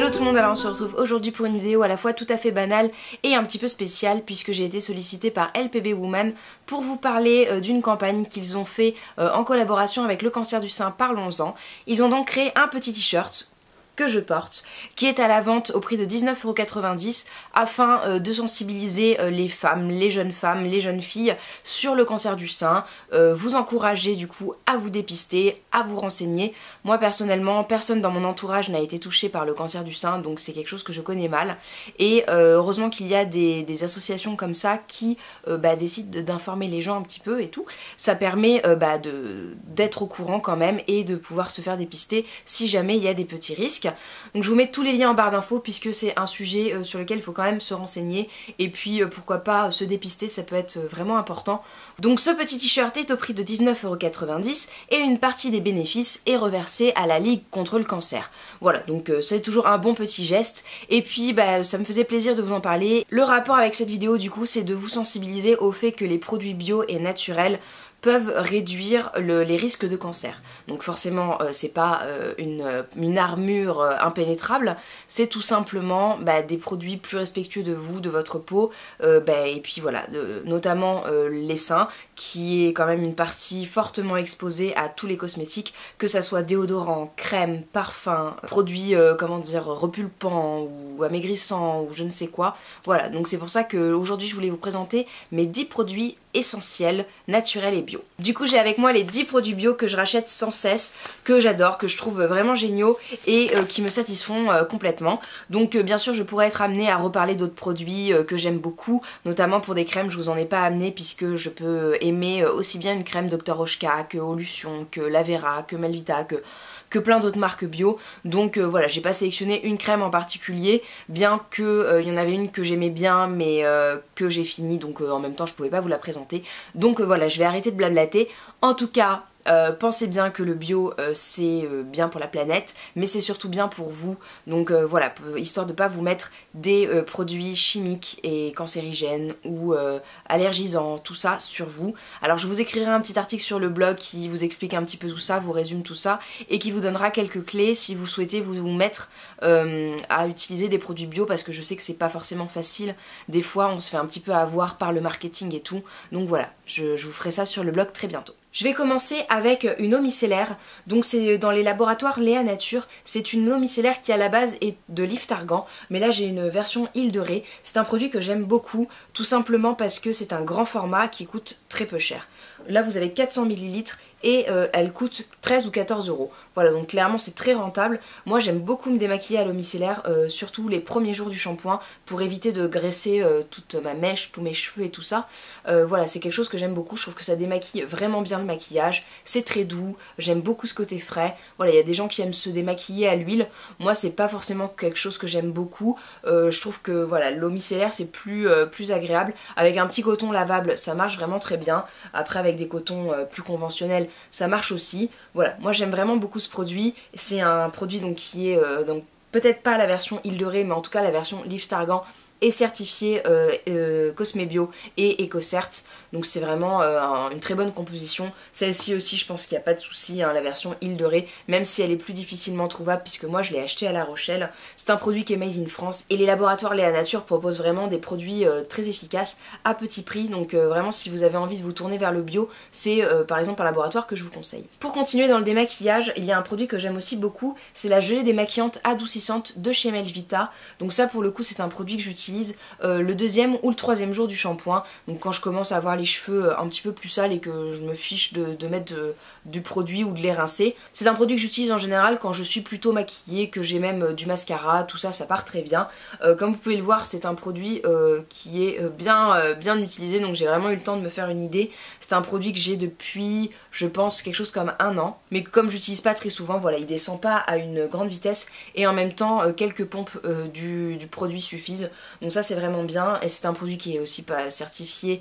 Hello tout le monde, alors on se retrouve aujourd'hui pour une vidéo à la fois tout à fait banale et un petit peu spéciale puisque j'ai été sollicitée par LPB Woman pour vous parler d'une campagne qu'ils ont fait en collaboration avec le cancer du sein, parlons-en. Ils ont donc créé un petit t-shirt que je porte, qui est à la vente au prix de 19,90 € afin de sensibiliser les femmes, les jeunes filles sur le cancer du sein, vous encourager du coup à vous dépister, à vous renseigner. Moi personnellement, personne dans mon entourage n'a été touché par le cancer du sein, donc c'est quelque chose que je connais mal. Et heureusement qu'il y a des associations comme ça qui décident d'informer les gens un petit peu et tout. Ça permet d'être au courant quand même et de pouvoir se faire dépister si jamais il y a des petits risques. Donc je vous mets tous les liens en barre d'infos puisque c'est un sujet sur lequel il faut quand même se renseigner et puis pourquoi pas se dépister, ça peut être vraiment important. Donc ce petit t-shirt est au prix de 19,90 € et une partie des bénéfices est reversée à la Ligue contre le cancer. Voilà, donc c'est toujours un bon petit geste et puis ça me faisait plaisir de vous en parler. Le rapport avec cette vidéo du coup c'est de vous sensibiliser au fait que les produits bio et naturels peuvent réduire les risques de cancer. Donc forcément c'est pas une armure impénétrable, c'est tout simplement des produits plus respectueux de vous, de votre peau, et puis voilà, notamment les seins, qui est quand même une partie fortement exposée à tous les cosmétiques, que ça soit déodorant, crème, parfum, produits repulpants ou amaigrissants ou je ne sais quoi. Voilà, donc c'est pour ça qu'aujourd'hui je voulais vous présenter mes 10 produits essentiels, naturels et bio. Du coup j'ai avec moi les 10 produits bio que je rachète sans cesse, que j'adore, que je trouve vraiment géniaux et qui me satisfont complètement. Donc bien sûr je pourrais être amenée à reparler d'autres produits que j'aime beaucoup, notamment pour des crèmes je vous en ai pas amené puisque je peux aimer aussi bien une crème Dr Oshka que Olution, que Lavera, que Melvita, que plein d'autres marques bio. Donc voilà, j'ai pas sélectionné une crème en particulier, bien que y en avait une que j'aimais bien mais que j'ai fini, donc en même temps je pouvais pas vous la présenter. Donc voilà, je vais arrêter de blablater. En tout cas, pensez bien que le bio c'est bien pour la planète, mais c'est surtout bien pour vous. Donc voilà, histoire de pas vous mettre des produits chimiques et cancérigènes ou allergisants, tout ça sur vous. Alors je vous écrirai un petit article sur le blog qui vous explique un petit peu tout ça, vous résume tout ça et qui vous donnera quelques clés si vous souhaitez vous mettre à utiliser des produits bio, parce que je sais que c'est pas forcément facile. Des fois on se fait un petit peu avoir par le marketing et tout. Donc voilà, je vous ferai ça sur le blog très bientôt. Je vais commencer avec une eau micellaire, donc c'est dans les laboratoires Léa Nature. C'est une eau micellaire qui à la base est de l'Iftargan, mais là j'ai une version île de Ré. C'est un produit que j'aime beaucoup, tout simplement parce que c'est un grand format qui coûte très peu cher. Là vous avez 400 ml et elle coûte 13 ou 14 €. Voilà, donc clairement c'est très rentable. Moi j'aime beaucoup me démaquiller à l'eau micellaire, surtout les premiers jours du shampoing, pour éviter de graisser toute ma mèche, tous mes cheveux et tout ça. Voilà, c'est quelque chose que j'aime beaucoup, je trouve que ça démaquille vraiment bien le maquillage, c'est très doux, j'aime beaucoup ce côté frais. Voilà, il y a des gens qui aiment se démaquiller à l'huile, moi c'est pas forcément quelque chose que j'aime beaucoup. Je trouve que voilà, l'eau micellaire c'est plus agréable. Avec un petit coton lavable ça marche vraiment très bien, après avec des cotons plus conventionnels ça marche aussi. Voilà, moi j'aime vraiment beaucoup ce produit. C'est un produit donc qui est peut-être pas la version île de Ré, mais en tout cas la version l'Iftargan est certifié Cosmebio et EcoCert, donc c'est vraiment une très bonne composition. Celle-ci aussi je pense qu'il n'y a pas de souci, hein, la version île de Ré, même si elle est plus difficilement trouvable puisque moi je l'ai acheté à La Rochelle. C'est un produit qui est made in France et les laboratoires Léa Nature proposent vraiment des produits très efficaces à petit prix, donc vraiment si vous avez envie de vous tourner vers le bio, c'est par exemple un laboratoire que je vous conseille. Pour continuer dans le démaquillage, il y a un produit que j'aime aussi beaucoup, c'est la gelée démaquillante adoucissante de chez Melvita. Donc ça pour le coup c'est un produit que j'utilise le deuxième ou le troisième jour du shampoing, donc quand je commence à avoir les cheveux un petit peu plus sales et que je me fiche de mettre du produit ou de les rincer. C'est un produit que j'utilise en général quand je suis plutôt maquillée, que j'ai même du mascara, tout ça, ça part très bien. Comme vous pouvez le voir, c'est un produit qui est bien utilisé, donc j'ai vraiment eu le temps de me faire une idée. C'est un produit que j'ai depuis, je pense, quelque chose comme 1 an, mais comme j'utilise pas très souvent, voilà, il descend pas à une grande vitesse et en même temps quelques pompes du produit suffisent. Donc ça c'est vraiment bien et c'est un produit qui est aussi pas certifié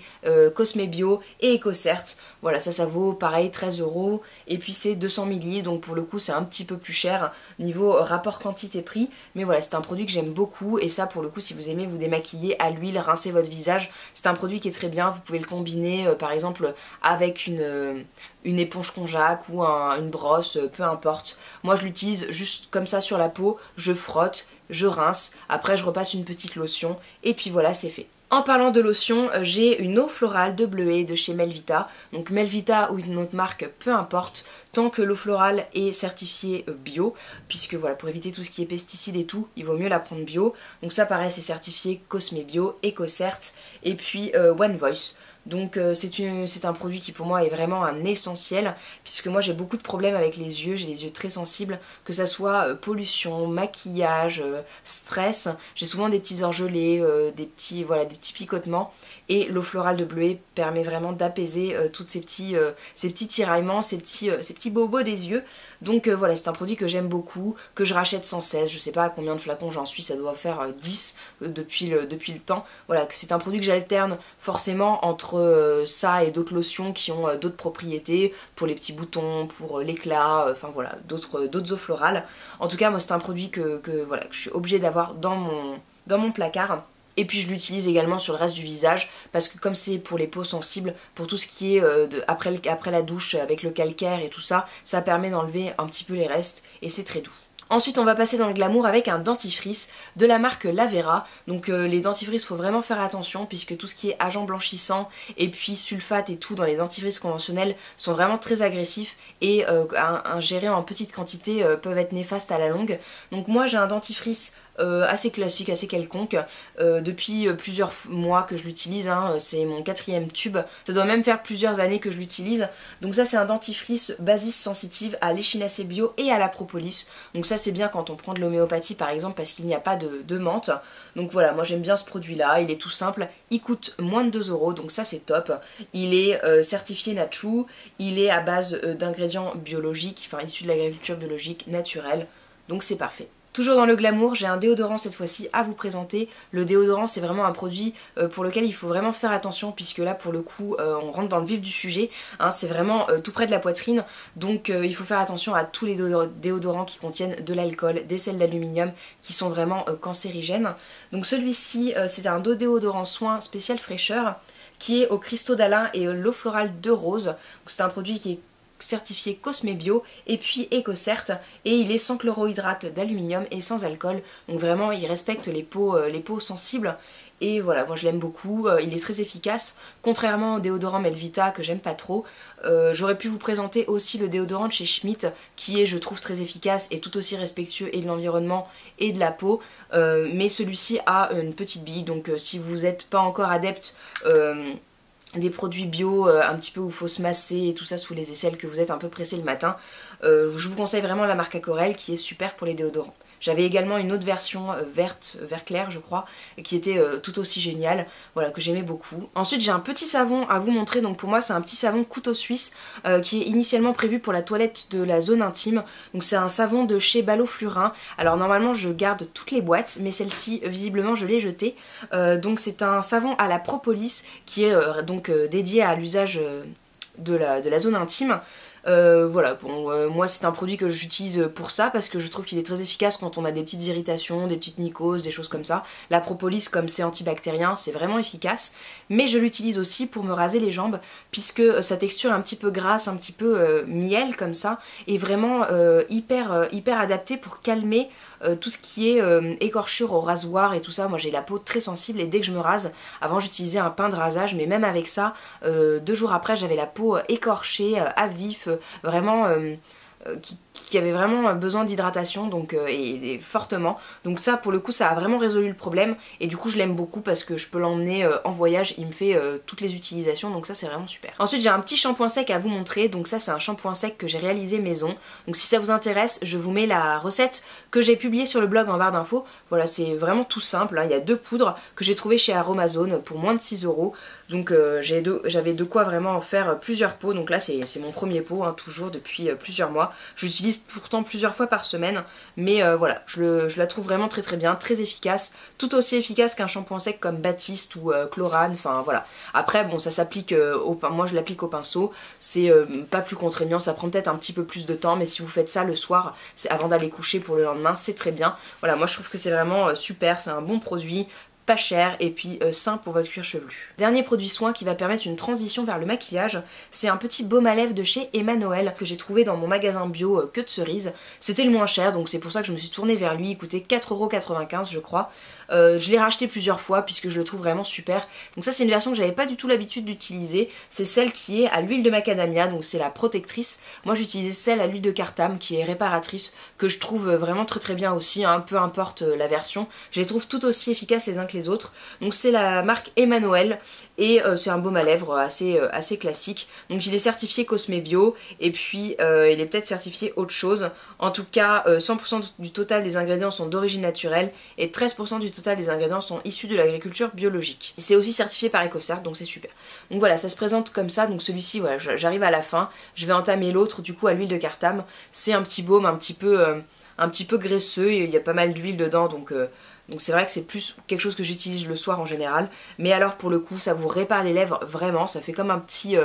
Cosmebio et EcoCert. Voilà, ça vaut pareil 13 € et puis c'est 200 ml, donc pour le coup c'est un petit peu plus cher niveau rapport quantité-prix, mais voilà, c'est un produit que j'aime beaucoup et ça pour le coup si vous aimez vous démaquiller à l'huile, rincer votre visage, c'est un produit qui est très bien. Vous pouvez le combiner par exemple avec une éponge konjac ou une brosse, peu importe. Moi je l'utilise juste comme ça sur la peau, je frotte je rince, après je repasse une petite lotion et puis voilà, c'est fait. En parlant de lotion, j'ai une eau florale de bleuet de chez Melvita. Donc Melvita ou une autre marque, peu importe, tant que l'eau florale est certifiée bio, puisque voilà, pour éviter tout ce qui est pesticides et tout, il vaut mieux la prendre bio. Donc ça pareil, c'est certifié Cosme Bio, EcoCert et puis One Voice. Donc c'est un produit qui pour moi est vraiment un essentiel, puisque moi j'ai beaucoup de problèmes avec les yeux, j'ai les yeux très sensibles, que ça soit pollution, maquillage, stress, j'ai souvent des petits orgelets, des petits picotements, et l'eau florale de bleuet permet vraiment d'apaiser tous ces petits tiraillements, ces petits bobos des yeux. Donc voilà, c'est un produit que j'aime beaucoup, que je rachète sans cesse, je sais pas à combien de flacons j'en suis, ça doit faire 10 depuis le temps. Voilà, c'est un produit que j'alterne forcément entre ça et d'autres lotions qui ont d'autres propriétés, pour les petits boutons, pour l'éclat, enfin voilà, d'autres eaux florales. En tout cas, moi c'est un produit que je suis obligée d'avoir dans mon placard. Et puis je l'utilise également sur le reste du visage, parce que comme c'est pour les peaux sensibles, pour tout ce qui est après la douche avec le calcaire et tout ça, ça permet d'enlever un petit peu les restes et c'est très doux. Ensuite on va passer dans le glamour avec un dentifrice de la marque Lavera. Donc les dentifrices, faut vraiment faire attention, puisque tout ce qui est agent blanchissant et puis sulfate et tout dans les dentifrices conventionnels sont vraiment très agressifs et ingérés en petite quantité peuvent être néfastes à la longue. Donc moi j'ai un dentifrice assez classique, assez quelconque, depuis plusieurs mois que je l'utilise, hein, c'est mon 4e tube, ça doit même faire plusieurs années que je l'utilise. Donc ça c'est un dentifrice Basis Sensitive à l'échinacée bio et à la propolis, donc ça c'est bien quand on prend de l'homéopathie par exemple, parce qu'il n'y a pas de menthe. Donc voilà, moi j'aime bien ce produit là, il est tout simple, il coûte moins de 2 €, donc ça c'est top. Il est certifié Natrue, il est à base d'ingrédients biologiques, enfin issus de l'agriculture biologique naturelle, donc c'est parfait. Toujours dans le glamour, j'ai un déodorant cette fois-ci à vous présenter. Le déodorant c'est vraiment un produit pour lequel il faut vraiment faire attention, puisque là pour le coup on rentre dans le vif du sujet, hein, c'est vraiment tout près de la poitrine, donc il faut faire attention à tous les déodorants qui contiennent de l'alcool, des sels d'aluminium qui sont vraiment cancérigènes. Donc celui-ci c'est un déodorant soin spécial fraîcheur qui est au cristaux d'Alain et l'eau florale de rose. C'est un produit qui est certifié Cosme Bio et puis EcoCert, et il est sans chlorohydrate d'aluminium et sans alcool, donc vraiment il respecte les peaux sensibles. Et voilà, moi je l'aime beaucoup, il est très efficace, contrairement au déodorant Melvita que j'aime pas trop. J'aurais pu vous présenter aussi le déodorant de chez Schmitt, qui est je trouve très efficace et tout aussi respectueux et de l'environnement et de la peau, mais celui-ci a une petite bille, donc si vous n'êtes pas encore adepte des produits bio un petit peu où il faut se masser et tout ça sous les aisselles, que vous êtes un peu pressé le matin, je vous conseille vraiment la marque Aquarelle qui est super pour les déodorants. J'avais également une autre version vert clair je crois, qui était tout aussi géniale, voilà, que j'aimais beaucoup. Ensuite j'ai un petit savon à vous montrer, donc pour moi c'est un petit savon couteau suisse qui est initialement prévu pour la toilette de la zone intime. Donc c'est un savon de chez Ballot Flurin. Alors normalement je garde toutes les boîtes, mais celle-ci visiblement je l'ai jetée. Donc c'est un savon à la propolis qui est dédié à l'usage de la zone intime. Voilà, bon, moi c'est un produit que j'utilise pour ça, parce que je trouve qu'il est très efficace quand on a des petites irritations, des petites mycoses, des choses comme ça. La propolis, comme c'est antibactérien, c'est vraiment efficace, mais je l'utilise aussi pour me raser les jambes, puisque sa texture un petit peu grasse, un petit peu miel comme ça, est vraiment hyper adaptée pour calmer tout ce qui est écorchure au rasoir et tout ça. Moi j'ai la peau très sensible, et dès que je me rase, avant j'utilisais un pain de rasage, mais même avec ça, 2 jours après j'avais la peau écorchée, à vif, vraiment qui avait vraiment besoin d'hydratation, donc et fortement. Donc ça pour le coup ça a vraiment résolu le problème, et du coup je l'aime beaucoup parce que je peux l'emmener en voyage, il me fait toutes les utilisations, donc ça c'est vraiment super. Ensuite j'ai un petit shampoing sec à vous montrer, donc ça c'est un shampoing sec que j'ai réalisé maison, donc si ça vous intéresse je vous mets la recette que j'ai publiée sur le blog en barre d'infos. Voilà, c'est vraiment tout simple, hein. Il y a 2 poudres que j'ai trouvées chez Aromazone pour moins de 6 €, donc j'avais de quoi vraiment en faire plusieurs pots. Donc là c'est mon premier pot, hein, toujours depuis plusieurs mois. J'utilise pourtant plusieurs fois par semaine, mais voilà, je la trouve vraiment très bien, très efficace, tout aussi efficace qu'un shampoing sec comme Baptiste ou Chlorane, enfin voilà. Après bon, ça s'applique moi je l'applique au pinceau, c'est pas plus contraignant, ça prend peut-être un petit peu plus de temps, mais si vous faites ça le soir, avant d'aller coucher pour le lendemain, c'est très bien. Voilà, moi je trouve que c'est vraiment super, c'est un bon produit, pas cher et puis sain pour votre cuir chevelu. Dernier produit soin qui va permettre une transition vers le maquillage, c'est un petit baume à lèvres de chez Emmanuel que j'ai trouvé dans mon magasin bio Queue de Cerise. C'était le moins cher, donc c'est pour ça que je me suis tournée vers lui, il coûtait 4,95 € je crois. Je l'ai racheté plusieurs fois puisque je le trouve vraiment super. Donc ça c'est une version que j'avais pas du tout l'habitude d'utiliser, c'est celle qui est à l'huile de macadamia, donc c'est la protectrice. Moi j'utilisais celle à l'huile de cartame qui est réparatrice, que je trouve vraiment très bien aussi, hein, peu importe la version. Je les trouve tout aussi efficaces les uns que les autres. Donc c'est la marque Emmanuel et c'est un baume à lèvres assez classique. Donc il est certifié Cosme Bio et puis il est peut-être certifié autre chose. En tout cas 100% du total des ingrédients sont d'origine naturelle et 13% du total des ingrédients sont issus de l'agriculture biologique. C'est aussi certifié par EcoCert, donc c'est super. Donc voilà, ça se présente comme ça, donc celui-ci, voilà, j'arrive à la fin, je vais entamer l'autre du coup à l'huile de cartame. C'est un petit baume un petit peu graisseux, il y a pas mal d'huile dedans, donc c'est vrai que c'est plus quelque chose que j'utilise le soir en général. Mais alors pour le coup, ça vous répare les lèvres vraiment, ça fait comme un petit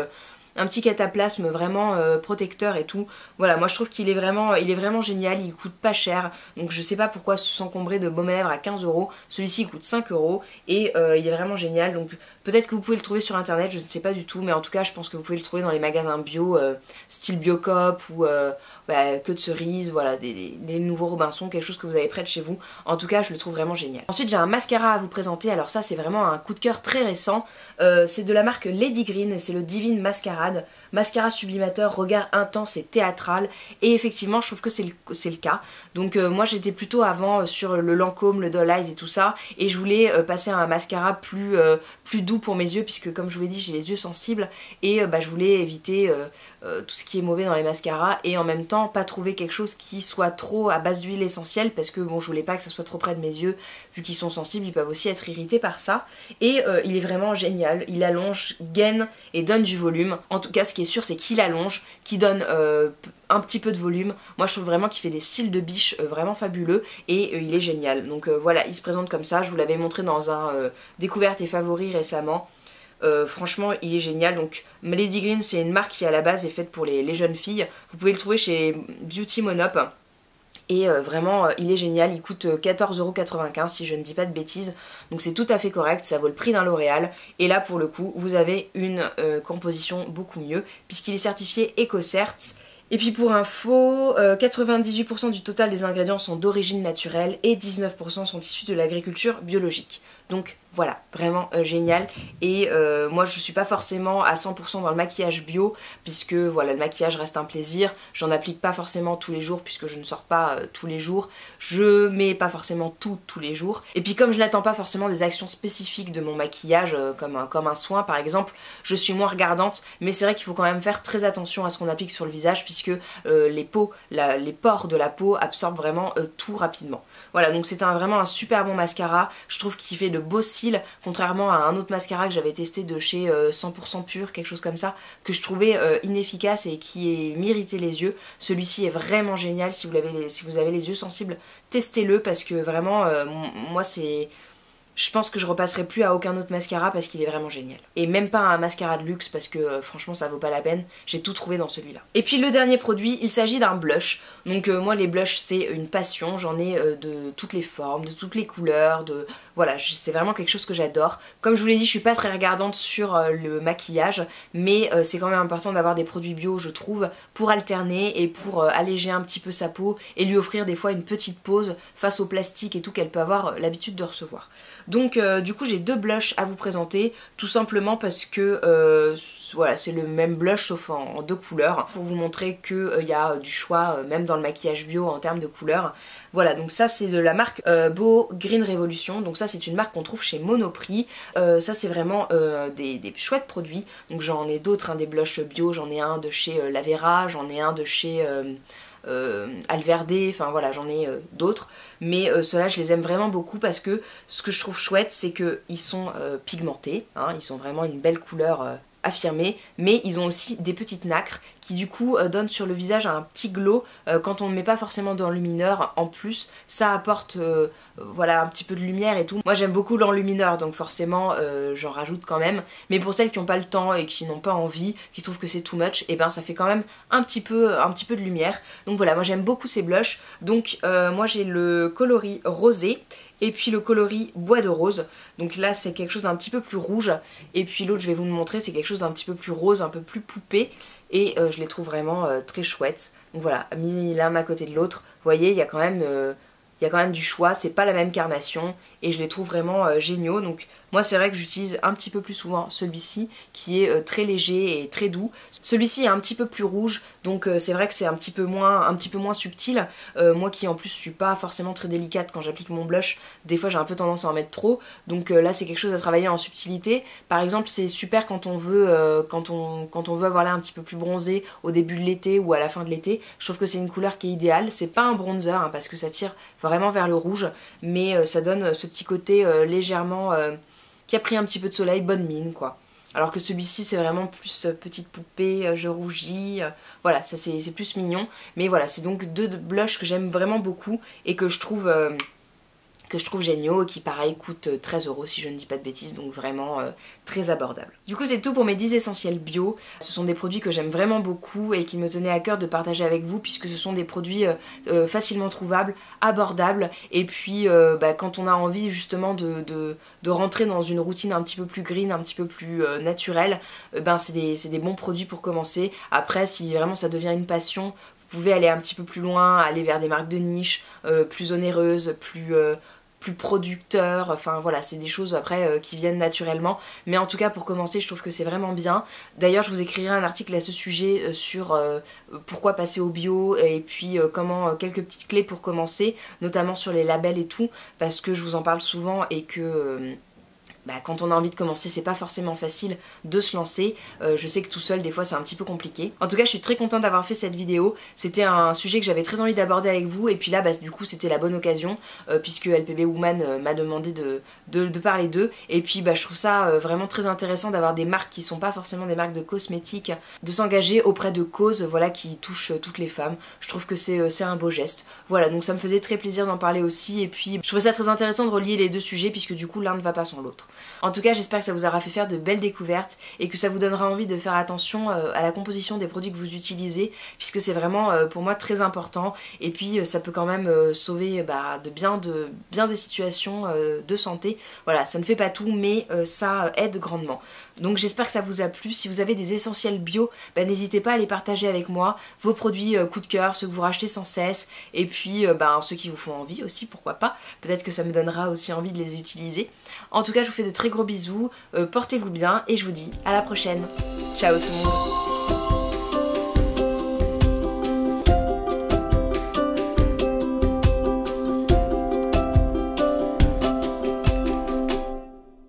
cataplasme vraiment protecteur et tout. Voilà, moi je trouve qu'il est vraiment génial, il coûte pas cher. Donc je sais pas pourquoi s'encombrer de baume à lèvres à 15 €. Celui-ci il coûte 5 € et il est vraiment génial. Donc peut-être que vous pouvez le trouver sur internet, je ne sais pas du tout, mais en tout cas je pense que vous pouvez le trouver dans les magasins bio, style Biocop ou Queue de Cerise, voilà, des nouveaux Robinson, quelque chose que vous avez près de chez vous. En tout cas je le trouve vraiment génial. Ensuite j'ai un mascara à vous présenter, alors ça c'est vraiment un coup de cœur très récent. C'est de la marque Lady Green et c'est le Divine Mascarade. Mascara sublimateur, regard intense et théâtral, et effectivement je trouve que c'est le cas. Donc moi j'étais plutôt avant sur le Lancôme, le Doll Eyes et tout ça, et je voulais passer à un mascara plus doux pour mes yeux, puisque comme je vous l'ai dit j'ai les yeux sensibles, et je voulais éviter tout ce qui est mauvais dans les mascaras, et en même temps pas trouver quelque chose qui soit trop à base d'huile essentielle, parce que bon je voulais pas que ça soit trop près de mes yeux, vu qu'ils sont sensibles, ils peuvent aussi être irrités par ça. Et il est vraiment génial, il allonge, gaine et donne du volume. En tout cas ce qui est sûr c'est qu'il allonge, qu'il donne un petit peu de volume. Moi je trouve vraiment qu'il fait des cils de biche vraiment fabuleux, et il est génial. Donc voilà, il se présente comme ça, je vous l'avais montré dans un découverte et favoris récemment. Franchement il est génial. Donc Lady Green c'est une marque qui à la base est faite pour les jeunes filles, vous pouvez le trouver chez Beauty Monop. Et vraiment il est génial, il coûte 14,95 € si je ne dis pas de bêtises, donc c'est tout à fait correct, ça vaut le prix d'un L'Oréal. Et là pour le coup vous avez une composition beaucoup mieux puisqu'il est certifié EcoCert. Et puis pour info, 98% du total des ingrédients sont d'origine naturelle et 19% sont issus de l'agriculture biologique. Donc voilà, vraiment génial. Et moi je suis pas forcément à 100% dans le maquillage bio, puisque voilà, le maquillage reste un plaisir. J'en applique pas forcément tous les jours puisque je ne sors pas tous les jours. Je mets pas forcément tout tous les jours. Et puis comme je n'attends pas forcément des actions spécifiques de mon maquillage, comme un soin par exemple, je suis moins regardante. Mais c'est vrai qu'il faut quand même faire très attention à ce qu'on applique sur le visage, puisque les pores de la peau absorbent vraiment tout rapidement. Voilà, donc c'est vraiment un super bon mascara. Je trouve qu'il fait de beaux cils, contrairement à un autre mascara que j'avais testé de chez 100% Pur, quelque chose comme ça, que je trouvais inefficace et qui m'irritait les yeux. Celui-ci est vraiment génial. Si vous avez les yeux sensibles, testez-le, parce que vraiment moi je pense que je repasserai plus à aucun autre mascara parce qu'il est vraiment génial. Et même pas un mascara de luxe, parce que franchement ça vaut pas la peine, j'ai tout trouvé dans celui-là. Et puis le dernier produit, il s'agit d'un blush. Donc moi les blushs c'est une passion, j'en ai de toutes les formes, de toutes les couleurs, voilà, c'est vraiment quelque chose que j'adore. Comme je vous l'ai dit, je suis pas très regardante sur le maquillage, mais c'est quand même important d'avoir des produits bio, je trouve, pour alterner et pour alléger un petit peu sa peau et lui offrir des fois une petite pause face au plastique et tout qu'elle peut avoir l'habitude de recevoir. Donc du coup j'ai deux blushs à vous présenter, tout simplement parce que voilà, c'est le même blush sauf en deux couleurs, pour vous montrer qu'il y a du choix même dans le maquillage bio en termes de couleurs. Voilà, donc ça c'est de la marque Beau Green Revolution, donc ça c'est une marque qu'on trouve chez Monoprix. Ça c'est vraiment des chouettes produits, donc j'en ai d'autres, hein, des blushs bio, j'en ai un de chez La Vera, j'en ai un de chez Alverde, enfin voilà, j'en ai d'autres, mais ceux-là je les aime vraiment beaucoup parce que ce que je trouve chouette c'est qu'ils sont pigmentés, hein, ils sont vraiment une belle couleur affirmée, mais ils ont aussi des petites nacres qui du coup donnent sur le visage un petit glow quand on ne met pas forcément d'enlumineur. En plus ça apporte voilà, un petit peu de lumière et tout. Moi j'aime beaucoup l'enlumineur, donc forcément j'en rajoute quand même, mais pour celles qui n'ont pas le temps et qui n'ont pas envie, qui trouvent que c'est too much, et ben ça fait quand même un petit peu de lumière. Donc voilà, moi j'aime beaucoup ces blushs. Donc moi j'ai le coloris rosé et puis le coloris Bois de Rose. Donc là c'est quelque chose d'un petit peu plus rouge, et puis l'autre je vais vous le montrer, c'est quelque chose d'un petit peu plus rose, un peu plus poupée, et je les trouve vraiment très chouettes. Donc voilà, mis l'un à côté de l'autre, vous voyez il y a quand même du choix, c'est pas la même carnation et je les trouve vraiment géniaux. Donc moi c'est vrai que j'utilise un petit peu plus souvent celui-ci qui est très léger et très doux. Celui-ci est un petit peu plus rouge, donc c'est vrai que c'est un petit peu moins subtil. Moi qui en plus suis pas forcément très délicate quand j'applique mon blush, des fois j'ai un peu tendance à en mettre trop. Donc là c'est quelque chose à travailler en subtilité. Par exemple c'est super quand on veut avoir l'air un petit peu plus bronzé au début de l'été ou à la fin de l'été. Je trouve que c'est une couleur qui est idéale. C'est pas un bronzer hein, parce que ça tire vraiment vers le rouge, mais ça donne ce petit côté légèrement qui a pris un petit peu de soleil, bonne mine quoi. Alors que celui-ci c'est vraiment plus petite poupée, je rougis, voilà, ça c'est plus mignon. Mais voilà, c'est donc deux blushs que j'aime vraiment beaucoup et que je trouve géniaux, et qui pareil coûtent 13 € si je ne dis pas de bêtises, donc vraiment très abordable. Du coup c'est tout pour mes 10 essentiels bio. Ce sont des produits que j'aime vraiment beaucoup et qui me tenaient à cœur de partager avec vous, puisque ce sont des produits facilement trouvables, abordables, et puis quand on a envie justement de rentrer dans une routine un petit peu plus green, un petit peu plus naturelle, c'est des bons produits pour commencer. Après si vraiment ça devient une passion, vous pouvez aller un petit peu plus loin, aller vers des marques de niche, plus onéreuses, plus producteurs, enfin voilà, c'est des choses après qui viennent naturellement, mais en tout cas pour commencer je trouve que c'est vraiment bien. D'ailleurs je vous écrirai un article à ce sujet sur pourquoi passer au bio, et puis quelques petites clés pour commencer, notamment sur les labels et tout, parce que je vous en parle souvent et que quand on a envie de commencer c'est pas forcément facile de se lancer. Je sais que tout seul des fois c'est un petit peu compliqué. En tout cas je suis très contente d'avoir fait cette vidéo, c'était un sujet que j'avais très envie d'aborder avec vous, et puis là du coup c'était la bonne occasion puisque LPB Woman m'a demandé de parler d'eux, et puis je trouve ça vraiment très intéressant d'avoir des marques qui sont pas forcément des marques de cosmétiques, de s'engager auprès de causes voilà, qui touchent toutes les femmes. Je trouve que c'est un beau geste. Voilà, donc ça me faisait très plaisir d'en parler aussi, et puis je trouvais ça très intéressant de relier les deux sujets puisque du coup l'un ne va pas sans l'autre. En tout cas j'espère que ça vous aura fait faire de belles découvertes et que ça vous donnera envie de faire attention à la composition des produits que vous utilisez, puisque c'est vraiment pour moi très important, et puis ça peut quand même sauver de bien des situations de santé. Voilà, ça ne fait pas tout mais ça aide grandement. Donc j'espère que ça vous a plu. Si vous avez des essentiels bio, n'hésitez pas à les partager avec moi, vos produits coup de cœur, ceux que vous rachetez sans cesse, et puis ceux qui vous font envie aussi, pourquoi pas. Peut-être que ça me donnera aussi envie de les utiliser. En tout cas je vous fais de très gros bisous, portez-vous bien et je vous dis à la prochaine. Ciao tout le monde.